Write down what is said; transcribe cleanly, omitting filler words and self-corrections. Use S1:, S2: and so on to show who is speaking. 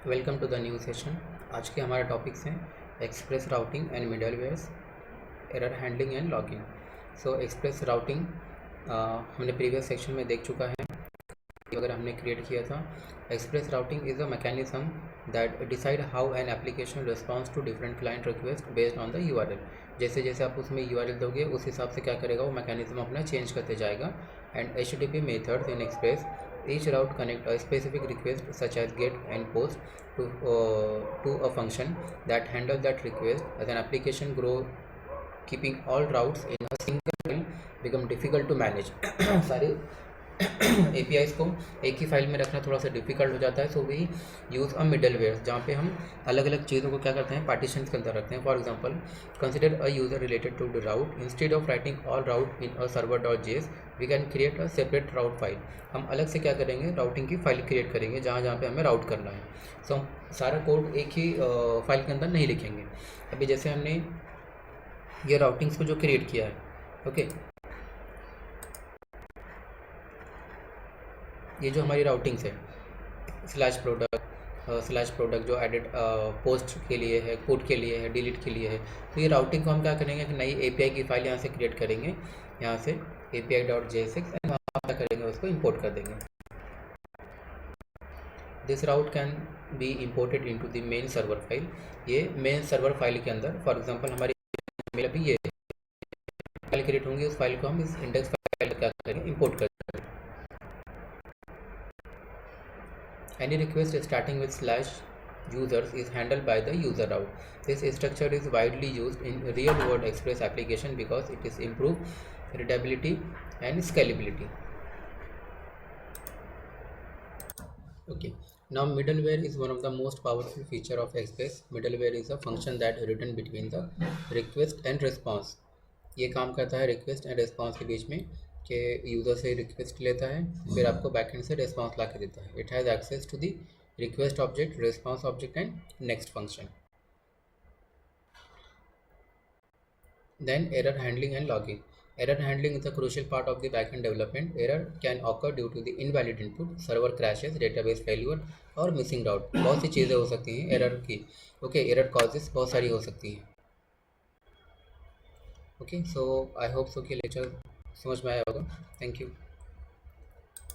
S1: Welcome to the new session. आज के हमारे टॉपिक्स हैं express routing and middlewares, error handling and logging. So express routing हमने previous section में देख चुका है अगर हमने क्रिएट किया था। Express routing is a mechanism that decide how an application response to different client request based on the URL. जैसे जैसे आप उसमें यूआरएल दोगे उस हिसाब से क्या करेगा वो मैकेनिज्म अपना चेंज करते जाएगा। And HTTP methods Inn Express each route connect a specific request such as get and post to a function that handle that request. As an application grow, keeping all routes in a single file become difficult to manage सारे APIs को एक ही file में रखना थोड़ा सा difficult हो जाता है। So we use a middleware जहाँ पे हम अलग अलग चीज़ों को क्या करते हैं, पार्टीशंस के अंदर रखते हैं। For example, consider a user related to the route. Instead of writing all route in a server dot JS we can create a separate route file. हम अलग से क्या करेंगे, राउटिंग की फाइल क्रिएट करेंगे जहाँ जहाँ पे हमें राउट करना है। सो हम सारा कोड एक ही फाइल के अंदर नहीं लिखेंगे। अभी जैसे हमने ये राउटिंग्स को जो क्रिएट किया है, ओके, ये जो हमारी राउटिंग्स है स्लैश प्रोडक्ट जो एडिट पोस्ट के लिए है, पुट के लिए है, डिलीट के लिए है। तो ये राउटिंग को हम क्या करेंगे कि नई एपीआई की फाइल यहाँ से क्रिएट करेंगे, यहाँ से api.jsx एंड वहाँ क्या करेंगे, उसको इंपोर्ट कर देंगे। This route can be imported into the main server file. ये मेन सर्वर फाइल के अंदर, फॉर एग्जांपल हमारी मेल अभी ये फाइल क्रिएट होंगी, उस फाइल को हम इस इंडेक्स फाइल क्या करेंगे, इंपोर्ट कर देंगे। Any request starting with /users is handled by the user route. This structure is widely used in real-world Express application because it is improved readability and scalability. Okay. Now middleware is one of the most powerful feature of Express. Middleware is a function that is written between the request and response. ये काम करता है request and response के बीच में, कि user से request लेता है फिर आपको बैकएंड से रिस्पॉन्स ला के देता है। It has access to the request object, response object and next function. Then error handling and logging. Error handling is a crucial part of the backend development. Error can occur due to the invalid input, server crashes, database failure और missing route. बहुत सी चीज़ें हो सकती हैं error की। Okay, error causes बहुत सारी हो सकती हैं। Okay, so I hope so कि लेक्चर समझ में आया होगा। Thank you.